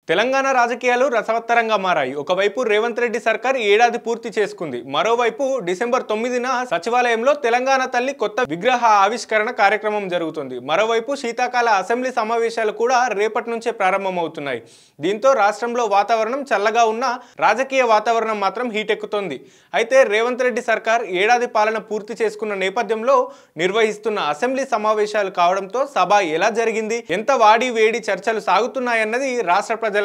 తెలంగాణ రాజకీయాలు రసవత్తరంగా మారాయి. ఒకవైపు రేవంత్ రెడ్డి సర్కార్ ఏడాది పూర్తి చేసుకుంది. మరోవైపు డిసెంబర్ 9న సచివాలయంలో తెలంగాణ తల్లి కొత్త విగ్రహ ఆవిష్కరణ కార్యక్రమం జరుగుతుంది. మరోవైపు శీతాకాల అసెంబ్లీ సమావేశాలు కూడా రేపటి నుంచే ప్రారంభమవుతున్నాయి. దీంతో రాష్ట్రంలో వాతావరణం చల్లగా ఉన్న రాజకీయ వాతావరణం మాత్రం హీటెక్కుతోంది. అయితే రేవంత్ రెడ్డి సర్కార్ ఏడాది పాలన పూర్తి చేసుకున్న నేపథ్యంలో నిర్వహిస్తున్న అసెంబ్లీ సమావేశాలు కావడంతో సభ ఎలా జరిగింది, ఎంత వాడి వేడి చర్చలు సాగుతున్నాయన్నది రాష్ట్ర ప్రజలంతా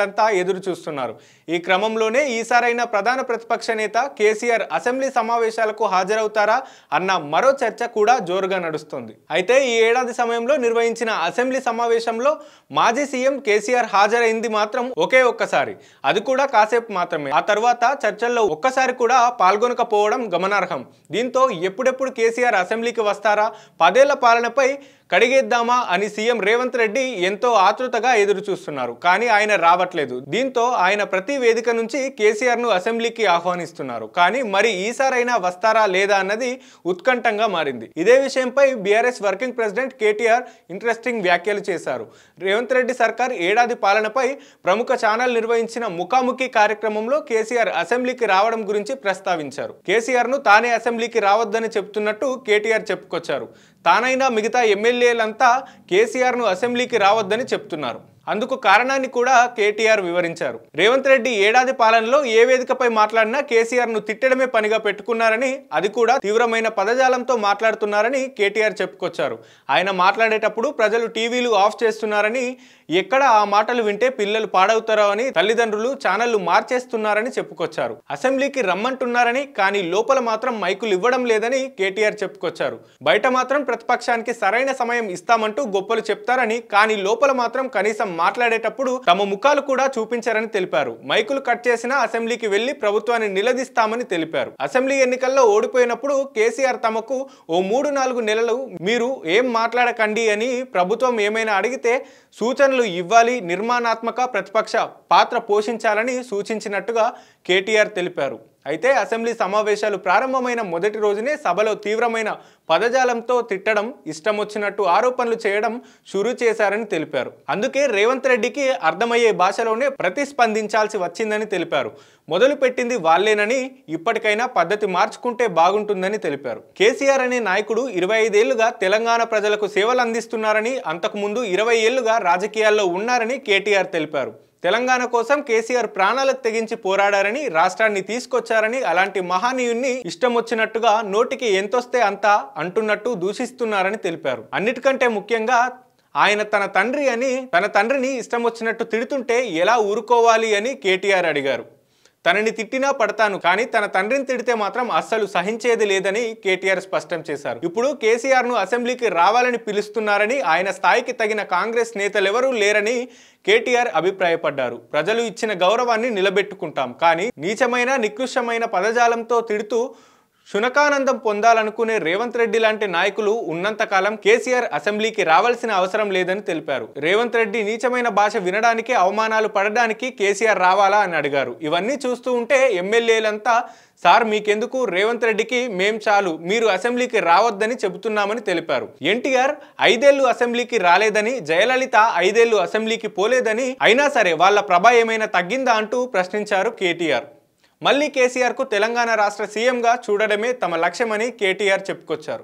ఎదురు చూస్తున్నారు. ఈ క్రమంలోనే ఈసారైనా ప్రధాన ప్రతిపక్ష నేత కేసీఆర్ అసెంబ్లీ సమావేశాలకు హాజరవుతారా అన్న మరో చర్చ కూడా జోరుగా నడుస్తుంది. అయితే ఈ ఏడాది సమయంలో నిర్వహించిన అసెంబ్లీ సమావేశంలో మాజీ సీఎం కేసీఆర్ హాజరైంది మాత్రం ఒకే ఒక్కసారి, అది కూడా కాసేపు మాత్రమే. ఆ తర్వాత చర్చల్లో ఒక్కసారి కూడా పాల్గొనకపోవడం గమనార్హం. దీంతో ఎప్పుడెప్పుడు కేసీఆర్ అసెంబ్లీకి వస్తారా, 10 ఏళ్ల పాలనపై కడిగేద్దామా అని సీఎం రేవంత్ రెడ్డి ఎంతో ఆతృతగా ఎదురు చూస్తున్నారు. కానీ ఆయన రావట్లేదు. దీంతో ఆయన ప్రతి వేదిక నుంచి కేసీఆర్ ను అసెంబ్లీకి ఆహ్వానిస్తున్నారు. కానీ మరి ఈసారైనా వస్తారా లేదా అన్నది ఉత్కంఠంగా మారింది. ఇదే విషయంపై BRS working president KTR interesting వ్యాఖ్యలు చేశారు. రేవంత్ రెడ్డి సర్కార్ ఏడాది పాలనపై ప్రముఖ ఛానల్ నిర్వహించిన ముఖాముఖి కార్యక్రమంలో కేసీఆర్ అసెంబ్లీకి రావడం గురించి ప్రస్తావించారు. కేసీఆర్ ను తానే అసెంబ్లీకి రావద్దని చెప్తున్నట్టు కేటీఆర్ చెప్పుకొచ్చారు. తానైనా మిగతా ఎమ్మెల్యేలంతా కేసీఆర్ ను అసెంబ్లీకి రావద్దని చెప్తున్నారు. అందుకు కారణాన్ని కూడా కేటీఆర్ వివరించారు. రేవంత్ రెడ్డి ఏడాది పాలనలో ఏ వేదికపై మాట్లాడినా కేసీఆర్ ను తిట్టడమే పనిగా పెట్టుకున్నారని, అది కూడా తీవ్రమైన పదజాలంతో మాట్లాడుతున్నారని కేటీఆర్ చెప్పుకొచ్చారు. ఆయన మాట్లాడేటప్పుడు ప్రజలు టీవీలు ఆఫ్ చేస్తున్నారని, ఎక్కడ ఆ మాటలు వింటే పిల్లలు పాడవుతారో అని తల్లిదండ్రులు ఛానళ్లు మార్చేస్తున్నారని చెప్పుకొచ్చారు. అసెంబ్లీకి రమ్మంటున్నారని, కానీ లోపల మాత్రం మైకులు ఇవ్వడం లేదని కేటీఆర్ చెప్పుకొచ్చారు. బయట మాత్రం ప్రతిపక్షానికి సరైన సమయం ఇస్తామంటూ గొప్పలు చెప్తారని, కానీ లోపల మాత్రం కనీసం మాట్లాడేటప్పుడు తమ ముఖాలు కూడా చూపించారని తెలిపారు. మైకులు కట్ చేసినా అసెంబ్లీకి వెళ్లి ప్రభుత్వాన్ని నిలదీస్తామని తెలిపారు. అసెంబ్లీ ఎన్నికల్లో ఓడిపోయినప్పుడు కేసీఆర్ తమకు ఓ 3-4 నెలలు మీరు ఏం మాట్లాడకండి అని ప్రభుత్వం ఏమైనా అడిగితే సూచనలు ఇవ్వాలి, నిర్మాణాత్మక ప్రతిపక్ష పాత్ర పోషించాలని సూచించినట్టుగా కేటీఆర్ తెలిపారు. అయితే అసెంబ్లీ సమావేశాలు ప్రారంభమైన మొదటి రోజునే సభలో తీవ్రమైన పదజాలంతో తిట్టడం, ఇష్టం వచ్చినట్టు ఆరోపణలు చేయడం షురూ చేశారని తెలిపారు. అందుకే రేవంత్ రెడ్డికి అర్థమయ్యే భాషలోనే ప్రతిస్పందించాల్సి వచ్చిందని తెలిపారు. మొదలు పెట్టింది వాళ్లేనని, ఇప్పటికైనా పద్ధతి మార్చుకుంటే బాగుంటుందని తెలిపారు. కేసీఆర్ అనే నాయకుడు 25 ఏళ్లుగా తెలంగాణ ప్రజలకు సేవలు అందిస్తున్నారని, అంతకుముందు 20 ఏళ్లుగా రాజకీయాల్లో ఉన్నారని కేటీఆర్ తెలిపారు. తెలంగాణ కోసం కేసీఆర్ ప్రాణాలకు తెగించి పోరాడారని, రాష్ట్రాన్ని తీసుకొచ్చారని, అలాంటి మహానీయుణ్ణి ఇష్టం వచ్చినట్టుగా నోటికి ఎంతొస్తే అంత అంటున్నట్టు దూషిస్తున్నారని తెలిపారు. అన్నిటికంటే ముఖ్యంగా ఆయన తన తండ్రిని ఇష్టం వచ్చినట్టు తిడుతుంటే ఎలా ఊరుకోవాలి అని కేటీఆర్ అడిగారు. తనని తిట్టినా పడతాను, కానీ తన తండ్రిని తిడితే మాత్రం అస్సలు సహించేది లేదని కేటీఆర్ స్పష్టం చేశారు. ఇప్పుడు కేసీఆర్ ను అసెంబ్లీకి రావాలని పిలుస్తున్నారని, ఆయన స్థాయికి తగిన కాంగ్రెస్ నేతలెవరూ లేరని కేటీఆర్ అభిప్రాయపడ్డారు. ప్రజలు ఇచ్చిన గౌరవాన్ని నిలబెట్టుకుంటాం, కానీ నీచమైన నికృష్టమైన పదజాలంతో తిడుతూ శునకానందం పొందాలనుకునే రేవంత్ రెడ్డి లాంటి నాయకులు ఉన్నంతకాలం కేసీఆర్ అసెంబ్లీకి రావాల్సిన అవసరం లేదని తెలిపారు. రేవంత్ రెడ్డి నీచమైన భాష వినడానికి, అవమానాలు పడడానికి కేసీఆర్ రావాలా అని అడిగారు. ఇవన్నీ చూస్తూ ఉంటే ఎమ్మెల్యేలంతా సార్ మీకెందుకు, రేవంత్ రెడ్డికి మేం చాలు, మీరు అసెంబ్లీకి రావద్దని చెబుతున్నామని తెలిపారు. ఎన్టీఆర్ 5 ఏళ్లు అసెంబ్లీకి రాలేదని, జయలలిత 5 ఏళ్లు అసెంబ్లీకి పోలేదని, అయినా సరే వాళ్ళ ప్రభ ఏమైనా తగ్గిందా అంటూ ప్రశ్నించారు కేటీఆర్. మళ్ళీ కేసీఆర్ కు తెలంగాణ రాష్ట్ర సీఎంగా చూడడమే తమ లక్ష్యమని కేటీఆర్ చెప్పుకొచ్చారు.